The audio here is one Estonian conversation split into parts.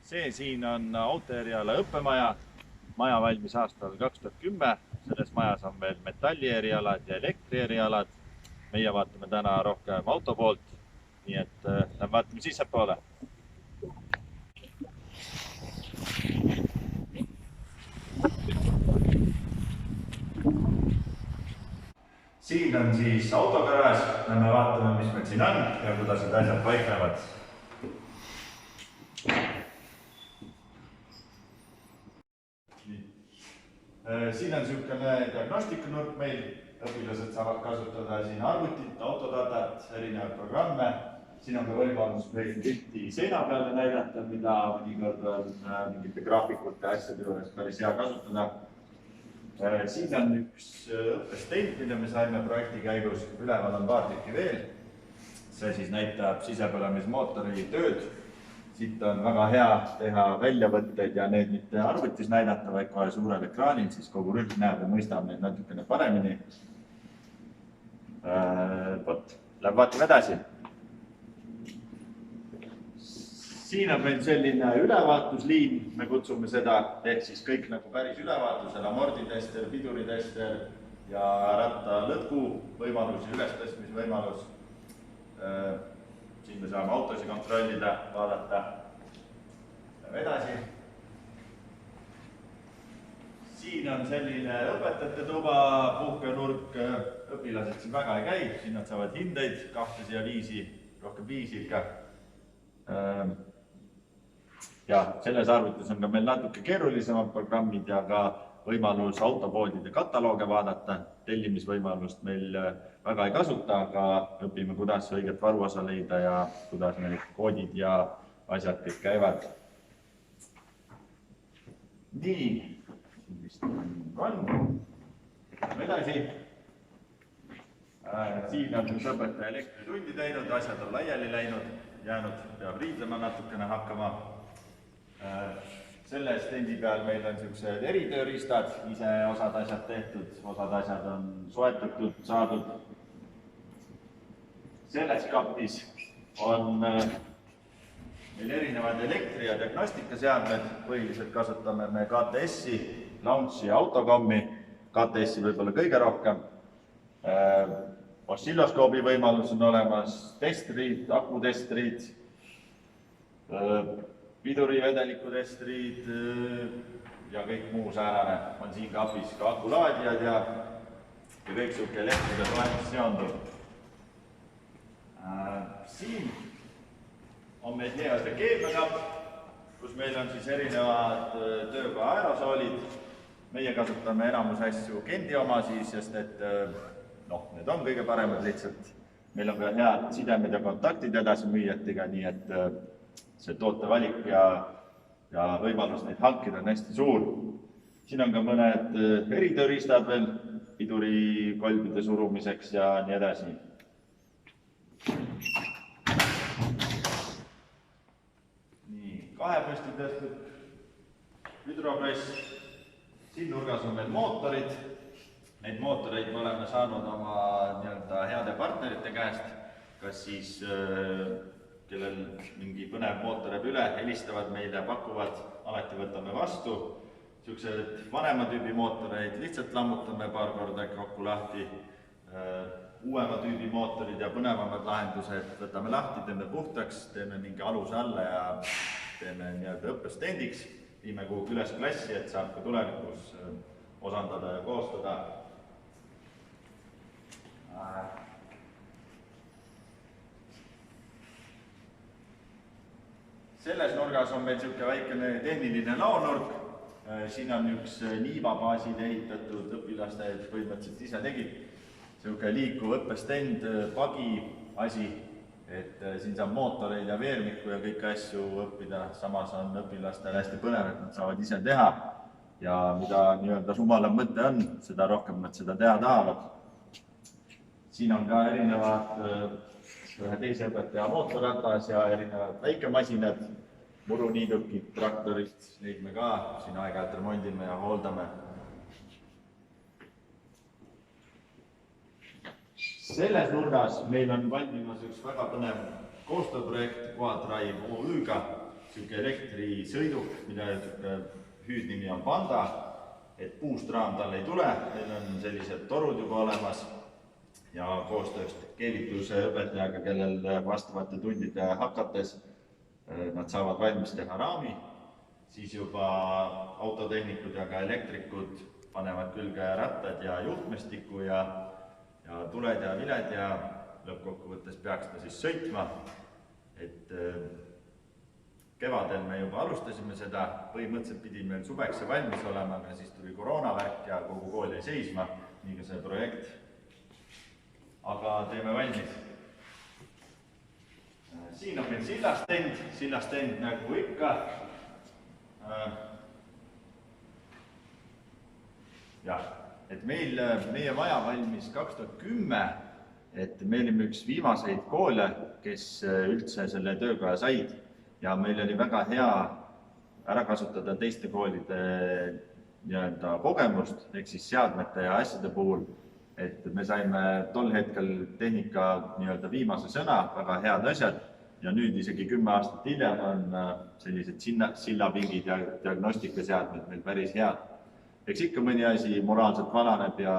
See siin on autoeriala õppemaja. Maja valmis aastal 2010. Selles majas on veel metallierialad ja elektrierialad. Meie vaatame täna rohkem auto poolt. Nii et lähme vaatame sissepoole. Siin on siis autogaraaž. Lähme vaatame, mis meil siin on ja kuidas need asjad paiknevad. Siin on niisugune diagnostikanurk meil. Õpilased saavad kasutada siin arvutit, autodatat, erinevaid programme. Siin on ka võimalus meil pilti seina peale näidata, mida mõnikord on mingite graafikute asjade juures päris hea kasutada. Siin on üks õppestend, mille me saime projekti käigus. Üleval on paar tükki veel. See siis näitab sisepõlemismootori tööd. Siit on väga hea teha väljavõtteid ja need mitte arvutis näidata, vaid kohe suurel ekraanil, siis kogu rühm näeb ja mõistab neid natukene paremini. Läheb vaatame edasi. Siin on meil selline ülevaatusliin, me kutsume seda, ehk siis kõik nagu päris ülevaatusel, amorditester, piduritester ja ratta lõtku võimalus ja ülestõstmisvõimalus. Siin me saame autosi kontrollida, vaadata. Läheme edasi. Siin on selline õpetajate tuba, puhkenurk. Õpilased siin väga ei käi, siin nad saavad hindeid 2 ja 5, rohkem 5 ikka. Ja selles arvutis on ka meil natuke keerulisemad programmid ja ka võimalus autopoodide katalooge vaadata. Tellimisvõimalust meil väga ei kasuta, aga õpime, kuidas õiget varuosa leida ja kuidas need koodid ja asjad kõik käivad. Nii, siin vist on. Läheme edasi. Siin on üks õpetaja elektritundi teinud, asjad on laiali läinud, jäänud, peab riidlema natukene hakkama. Selle stendi peal meil on niisugused eritööriistad, ise osad asjad tehtud, osad asjad on soetatud, saadud. Selles kapis on meil erinevad elektri- ja diagnostikaseadmed. Põhiliselt kasutame me KTS-i, Launchi ja Autocommi. KTS-i võib-olla kõige rohkem. Oscilloskoobi võimalus on olemas, testrid, akutestrid, pidurivedelikutestrid ja kõik muu säärane on siin kapis, ka akulaadijad ja kõik siuke elektriga toetus seondub. Siin on meil nii-öelda keemiakapp, kus meil on siis erinevad tööga aerosoolid. Meie kasutame enamus asju Gendi oma siis, sest et need on kõige paremad lihtsalt. Meil on ka head sidemed ja kontaktid edasimüüjatega, nii et see tootevalik ja võimalus neid hankida on hästi suur. Siin on ka mõned eritööriistad veel pidurikolbide surumiseks ja nii edasi. Nii, kahepõsti tõstud hüdropress. Siin nurgas on meil mootorid. Neid mootoreid me oleme saanud oma heade partnerite käest, kas siis kellel mingi põnev mootor jääb üle, helistavad meile, pakuvad, alati võtame vastu. Niisugused vanema tüübi mootoreid lihtsalt lammutame paar korda kokku lahti. Uuema tüübi mootorid ja põnevamad lahendused võtame lahti, teeme puhtaks, teeme mingi aluse alla ja teeme õppestendiks. Viime kuhugi üles klassi, et saab ka tulevikus osandada ja koostada. Selles nurgas on meil niisugune väikene tehniline laonurk. Siin on üks Niiva baasil ehitatud õpilaste põhimõtteliselt ise tegid. Niisugune liikuv õppestend, pagi asi, et siin saab mootoreid ja veermikku ja kõiki asju õppida. Samas on õpilastel hästi põnev, et nad saavad ise teha. Ja mida sumalam mõte on, seda rohkem nad seda teha tahavad. Siin on ka erinevad ühe teise õpetaja mootorratas ja erinevad väikemasinad, muruniidukid, traktorid, neid me ka siin aeg-ajalt remondime ja hooldame. Selles nurgas meil on valmimas üks väga põnev koostööprojekt Quadrive OÜ-ga. siuke elektrisõiduk, mida hüüdnimi on Panda, et puust raam tal ei tule, meil on sellised torud juba olemas ja koostööst keevituse õpetajaga, kellel vastavate tundide hakates nad saavad valmis teha raami, siis juba autotehnikud ja ka elektrikud panevad külge rattad ja juhtmestiku ja tuled ja viled ja lõppkokkuvõttes peaks ta siis sõitma, et kevadel me juba alustasime seda, põhimõtteliselt pidi meil suveks see valmis olema, aga siis tuli koroonavärk ja kogu kool jäi seisma, nii ka see projekt. Aga teeme valmis. Siin on meil sillastend nagu ikka. Jah, et meie maja valmis 2010, et me olime üks viimaseid koole, kes üldse selle tööga said. Ja meil oli väga hea ära kasutada teiste koolide kogemust, ehk siis seadmete ja asjade puhul, et me saime tol hetkel tehnika viimase sõna, väga head asjad, ja nüüd isegi 10 aastat hiljem on sellised sillapingid ja diagnostikaseadmed meil päris head. Eks ikka mõni asi moraalselt valaneb ja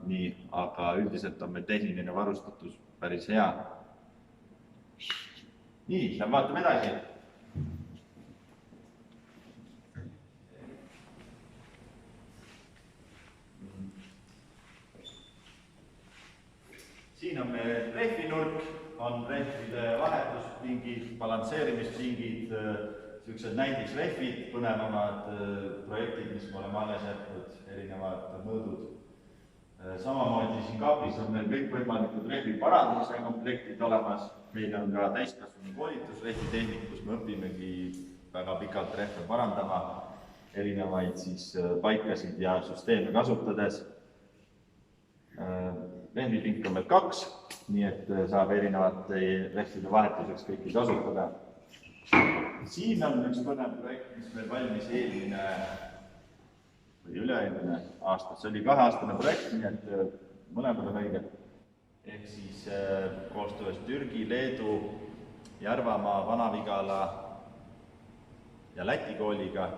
nii, aga üldiselt on meil tehniline varustatus päris hea. Nii, vaatame edasi. Siin on meil rehvinurk, on rehvide vahetuspingid, balansseerimispingid, sellised näiteks rehvid, põnevamad projektid, mis me oleme alles jätnud, erinevad mõõdud. Samamoodi siin kaapis on meil kõikvõimalikud rehvi parandamise komplektid olemas. Meil on ka täiskasvanu koolitus rehvitehnik, kus me õpimegi väga pikalt rehve parandama, erinevaid paikasid ja süsteeme kasutades. Rehvipink on meil 2, nii et saab erinevate rehvide vahetuseks kõiki kasutada. Siin on üks põnev projekt, mis meil valmis eelmine või üle-eelmine aasta. See oli 2-aastane projekt, nii et mõlemad on õiged. Ehk siis koostöös Türgi, Leedu, Järvamaa, Vana-Vigala ja Läti kooliga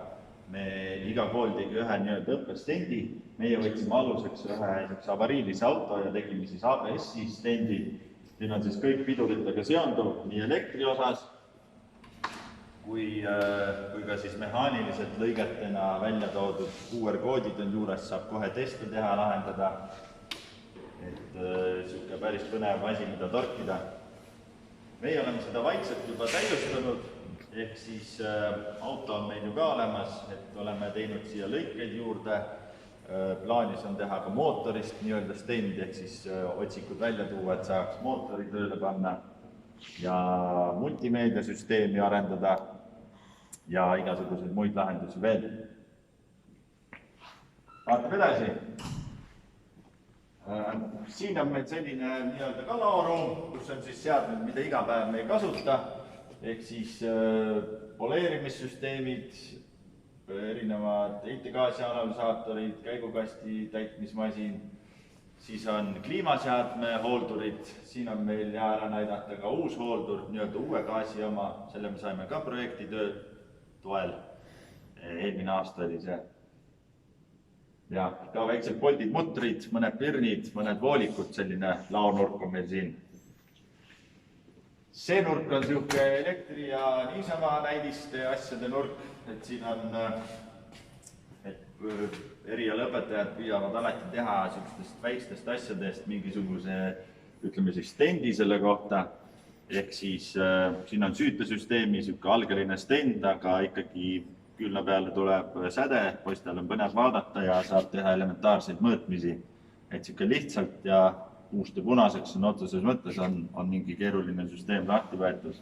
me iga kool tegi ühe õppestendi. Meie võtsime aluseks ühe avariilise auto ja tegime siis ABS-i stendi. Siin on siis kõik piduritega seonduv nii elektri osas kui ka siis mehaaniliselt lõigetena välja toodud QR-koodid on juures, saab kohe teste teha, lahendada. Et siuke päris põnev asi, mida torkida. Meie oleme seda vaikselt juba täiustanud, ehk siis auto on meil ju ka olemas, et oleme teinud siia lõikeid juurde. Plaanis on teha ka mootorist nii-öelda stend, ehk siis otsikud välja tuua, et saaks mootori tööle panna ja multimeediasüsteemi arendada ja igasuguseid muid lahendusi veel. Vaatame edasi. Siin on meil selline nii-öelda ka laoruum, kus on siis seadmed, mida iga päev me ei kasuta, ehk siis poleerimissüsteemid, erinevad heitegaasi analüsaatorid, käigukasti täitmismasin, siis on kliimaseadme hooldurid, siin on meil hea ära näidata ka uus hooldur, nii-öelda uue gaasi oma, selle me saime ka projektitöö toel, eelmine aasta oli see. Ja ka väiksed poldid, mutrid, mõned pirnid, mõned voolikud, selline laonurk on meil siin. See nurk on siuke elektri ja niisama näidiste asjade nurk, et siin on, et erialaõpetajad püüavad alati teha siukestest väikestest asjadest mingisuguse, ütleme siis stendi selle kohta, ehk siis siin on süütesüsteemi siuke algeline stend, aga ikkagi külna peale tuleb säde, poistel on põnev vaadata ja saab teha elementaarseid mõõtmisi, et siuke lihtsalt ja puust ja punaseks on otseses mõttes on mingi keeruline süsteem lahti võetud.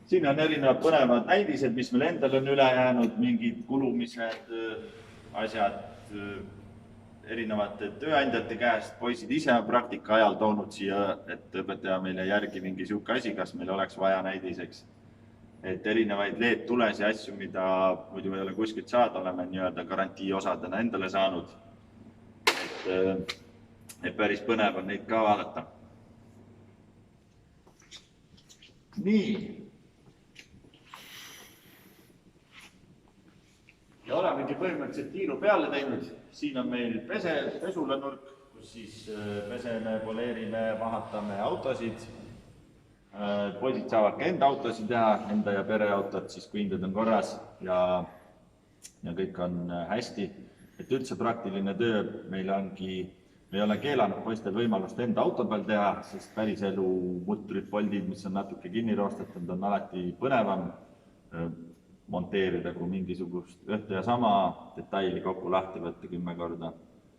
Siin on erinevad põnevad näidised, mis meil endal on üle jäänud, mingid kulumised, asjad erinevate tööandjate käest. Poisid ise on praktika ajal toonud siia, et õpetaja meile järgi mingi siuke asi, kas meil oleks vaja näidiseks. Et erinevaid LED-tules ja asju, mida muidu ei ole kuskilt saada, oleme nii-öelda garantii osadena endale saanud. Et päris põnev on neid ka vaadata. Nii. olemegi põhimõtteliselt tiiru peale teinud. Siin on meil pesulanurk, kus siis peseme, poleerime, vahatame autosid. Poisid saavad ka enda autosid teha, enda ja pereautot, siis kui hinded on korras ja kõik on hästi. Et üldse praktiline töö meil ongi, me ei ole keelanud poistel võimalust enda auto peal teha, sest päriselu mutrid, poldid, mis on natuke kinni roostetud, on alati põnevam monteerida, kui mingisugust ühte ja sama detaili kokku lahti võtta 10 korda.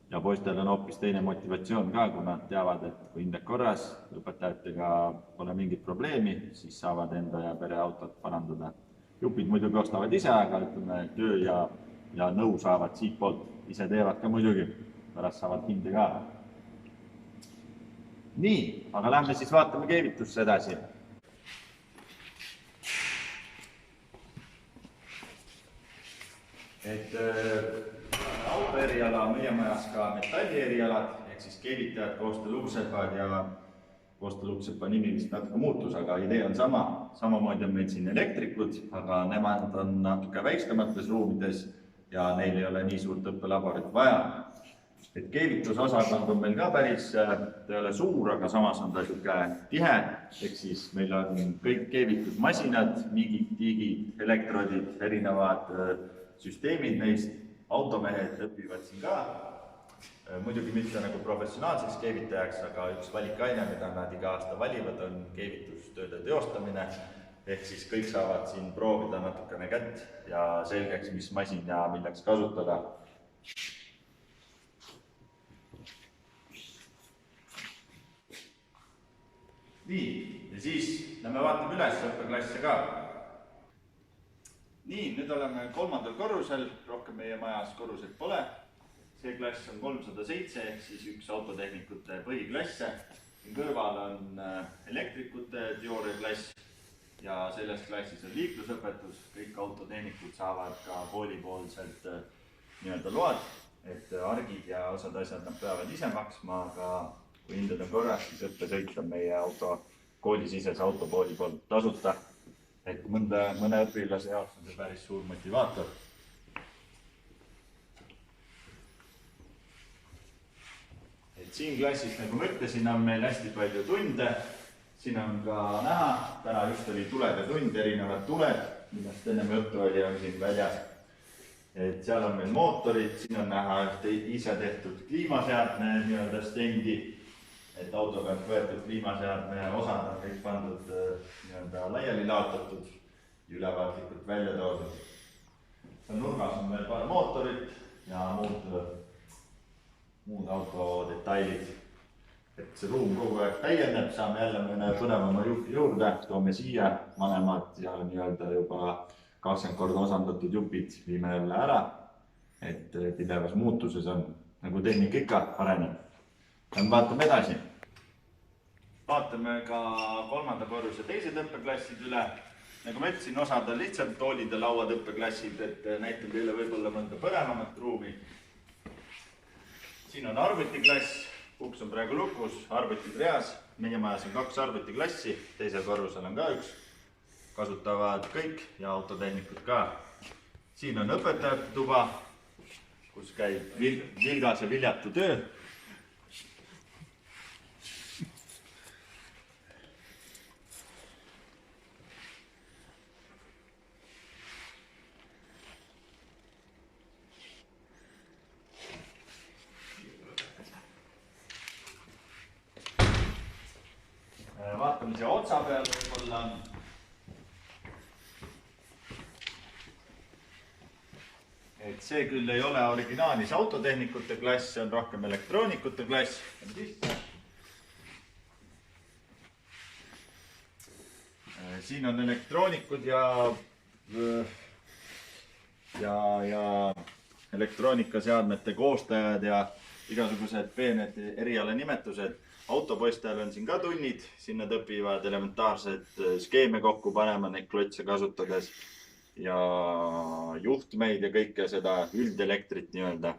Ja poistel on hoopis teine motivatsioon ka, kui nad teavad, et kui hinded korras, õpetajatega pole mingit probleemi, siis saavad enda ja pereautot parandada. Jupid muidugi ostavad ise, aga ütleme, töö ja nõu saavad siit poolt. Ise teevad ka muidugi, pärast saavad hinde ka. Nii, aga lähme siis vaatame keevitusse edasi. Et auto eriala on meie majas ka metalli erialad, ehk siis keevitajad, koostööluuksepad ja koostööluuksepa nimi vist natuke muutus, aga idee on sama. Samamoodi on meil siin elektrikud, aga nemad on natuke väiksemates ruumides ja neil ei ole nii suurt õppelaborit vaja. Et keevitusosakond on meil ka päris, ta ei ole suur, aga samas on ta tihe, ehk siis meil on kõik keevitusmasinad, migid, tiigid, elektrodid, erinevad süsteemid neist, automehed õpivad siin ka. Muidugi mitte nagu professionaalseks keevitajaks, aga üks valikaine, mida nad iga aasta valivad, on keevitustööde teostamine. Ehk siis kõik saavad siin proovida natukene kätt ja selgeks, mis masin ja milleks kasutada. Nii, ja siis lähme vaatame üles õppeklasse ka. Nii, nüüd oleme 3. korrusel, rohkem meie majas korruseid pole. See klass on 307, ehk siis üks autotehnikute põhiklasse. Siin kõrval on elektrikute teooriaklass ja selles klassis on liiklusõpetus. Kõik autotehnikud saavad ka koolipoolselt nii-öelda load, et argid ja osad asjad nad peavad ise maksma, aga kui hinded on korras, siis õppesõit on meie koolisisese autopooli poolt tasuta. Et mõne õpilase jaoks on see päris suur motivaator. Et siin klassis, nagu ma ütlesin, on meil hästi palju tunde. Siin on ka näha, täna just oli tulede tund, erinevad tuled, millest ennem juttu oli, on siin väljas. Et seal on meil mootorid, siin on näha ise tehtud kliimaseadme nii-öelda stendi. Et auto pealt võetud kliimaseadme osad on kõik pandud nii-öelda laiali laotatud ja ülevaatlikult välja toodud. Seal nurgas on veel paar mootorit ja muud auto detailid. Et see ruum kogu aeg täieneb, saame jälle mõne põnevama juurde, toome siia vanemad ja nii-öelda juba 20 korda osandatud jupid viime jälle ära. Et pidevas muutuses on, nagu tehnika ikka areneb. Vaatame edasi. Vaatame ka 3. korruse teised õppeklassid üle. Nagu ma ütlesin, osad on lihtsalt toolid ja lauad õppeklassid, et näitab teile võib-olla mõnda põnevamat ruumi. Siin on arvutiklass, uks on praegu lukus, arvutid reas. Meie majas on 2 arvutiklassi, teisel korrusel on ka üks. Kasutavad kõik ja autotehnikud ka. Siin on õpetajate tuba, kus käib vilgas ja viljatu töö. Vaatame siia otsa peal võib-olla. Et see küll ei ole originaalis autotehnikute klass, see on rohkem elektroonikute klass. Siin on elektroonikud ja elektroonikaseadmete koostajad ja igasugused peened erialanimetused. Autopoistel on siin ka tunnid, siin nad õpivad elementaarset skeeme kokku panema neid klotse kasutades ja juhtmeid ja kõike seda üldelektrit nii-öelda.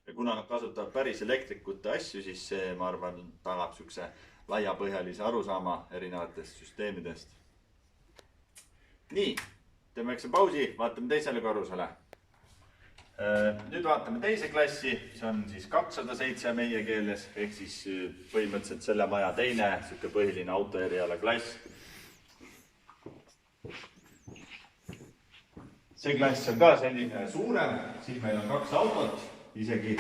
Ja kuna nad kasutavad päris elektrikute asju, siis see, ma arvan, tagab sükse laiapõhjalise arusaama erinevatest süsteemidest. Nii, teeme väikse pausi, vaatame teisele korrusele. Nüüd vaatame teise klassi, see on siis 207 meie keeles, ehk siis põhimõtteliselt selle maja teine sihuke põhiline autoeriala klass. See klass on ka selline suurem, siin meil on 2 autot, isegi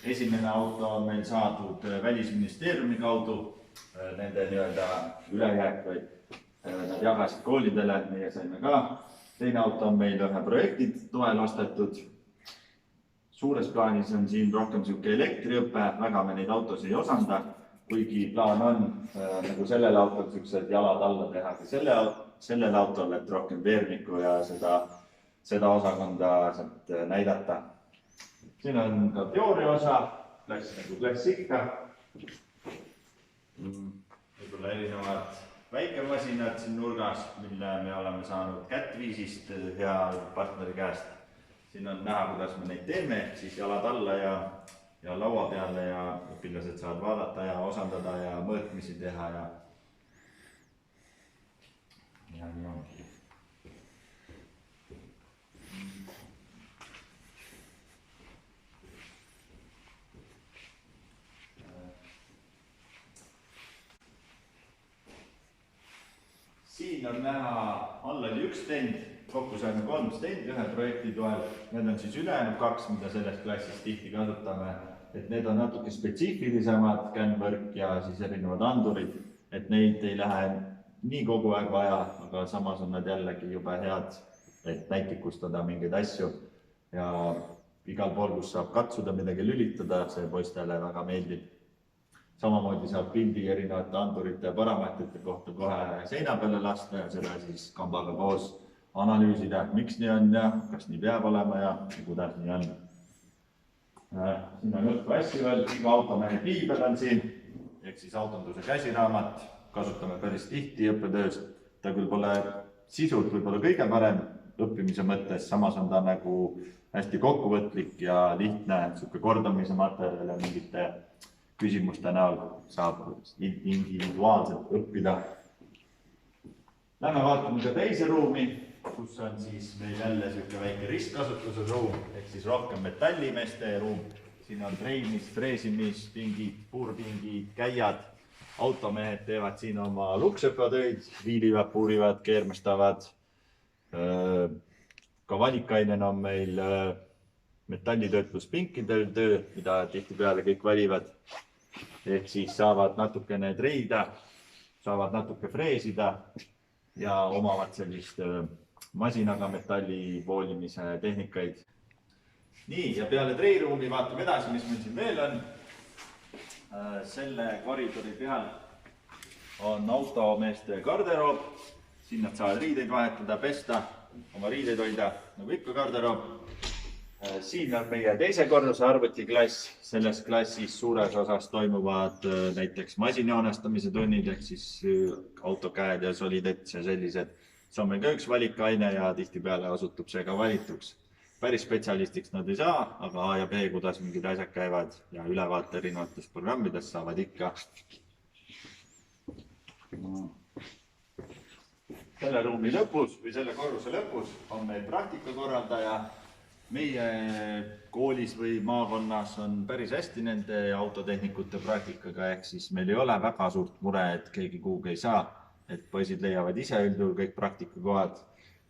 esimene auto on meil saadud Välisministeeriumi kaudu, nende nii-öelda ülejääk või nad jagasid koolidele, meie saime ka. Teine auto on meil ühe projekti toel ostetud. Suures plaanis on siin rohkem sihuke elektriõpe, väga me neid autos ei osanda, kuigi plaan on nagu sellel autol siuksed jalad alla teha, sellel autol, et rohkem veermiku ja seda osakonda sealt näidata. Siin on ka teooria osa, klass nagu klass ikka. Võib-olla erinevad väikemasinad siin nurgas, mille me oleme saanud kättviisist hea partneri käest. Siin on näha, kuidas me neid teeme, siis jalad alla ja laua peale ja õpilased saavad vaadata ja osandada ja mõõtmisi teha ja nii ongi. Siin on näha, all oli üks stend, kokku saime 3 stendi ühe projekti toel. Need on siis ülejäänud 2, mida selles klassis tihti kasutame. Et need on natuke spetsiifilisemad, kännvõrk ja siis erinevad andurid. Et neid ei lähe nii kogu aeg vaja, aga samas on nad jällegi jube head, et näitlikustada mingeid asju. Ja igal pool, kus saab katsuda midagi lülitada, see poistele väga meeldib. Samamoodi saab pildi erinevate andurite ja parameetrite kohta kohe seina peale lasta ja seda siis kambaga koos analüüsida, miks nii on ja kas nii peab olema ja kuidas nii on. Siin on õppu asju veel, iga automehe piibel on siin, ehk siis autonduse käsiraamat, kasutame päris tihti õppetöös. Ta küll pole sisult võib-olla kõige parem õppimise mõttes, samas on ta nagu hästi kokkuvõtlik ja lihtne kordamise materjal ja mingite küsimuste näol saab individuaalselt õppida. Lähme vaatame ka teise ruumi, kus on siis meil jälle siuke väike ristkasutuse ruum, ehk siis rohkem metallimeeste ruum. Siin on treimist, freesimist, pingid, puurpingid, käiad. Automehed teevad siin oma luksõpatöid, viilivad, puurivad, keermestavad. Ka valikainena on meil metallitöötluspinkidel töö, mida tihtipeale kõik valivad. Ehk siis saavad natukene treida, saavad natuke freesida ja omavad sellist masinaga metalli voolimise tehnikaid. Nii, ja peale treiruumi vaatame edasi, mis meil siin veel on. Selle koridori peal on automeeste garderoob. Siin nad saavad riideid vahetada, pesta, oma riideid hoida, nagu ikka garderoob. Siin on meie teise korruse arvutiklass. Selles klassis suures osas toimuvad näiteks masinjoonestamise tunnid, ehk siis autokäed ja solidets ja sellised. See on meil ka üks valikaine ja tihtipeale osutub see ka valituks. Päris spetsialistiks nad ei saa, aga A ja B, kuidas mingid asjad käivad ja ülevaate erinevatest programmidest saavad ikka. Selle ruumi lõpus või selle korruse lõpus on meil praktikakorraldaja. Meie koolis või maakonnas on päris hästi nende autotehnikute praktikaga, ehk siis meil ei ole väga suurt mure, et keegi kuhugi ei saa, et poisid leiavad ise üldjuhul kõik praktikakohad.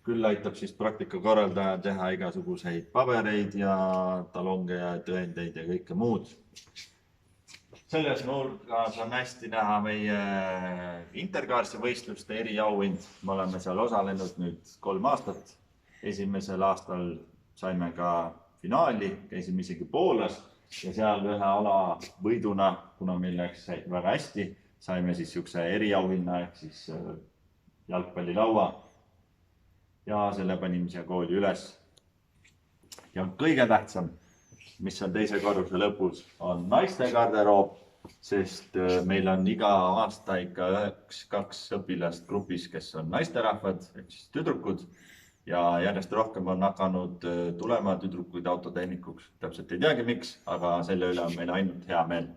Küll aitab siis praktikakorraldaja teha igasuguseid pabereid ja talonge ja tõendeid ja kõike muud. Selles nurgas on hästi näha meie Intercarsi võistluste eriauhind. Me oleme seal osalenud nüüd 3 aastat. Esimesel aastal saime ka finaali, käisime isegi Poolas ja seal ühe ala võiduna, kuna meil läks väga hästi, saime siis siukse eriauhinna ehk siis jalgpallilaua ja selle panime siia kooli üles. Ja kõige tähtsam, mis on teise korruse lõpus, on naiste garderoob, sest meil on iga aasta ikka 1-2 õpilast grupis, kes on naisterahvad ehk siis tüdrukud. Ja järjest rohkem on hakanud tulema tüdrukuid autotehnikuks. Täpselt ei teagi miks, aga selle üle on meil ainult hea meel.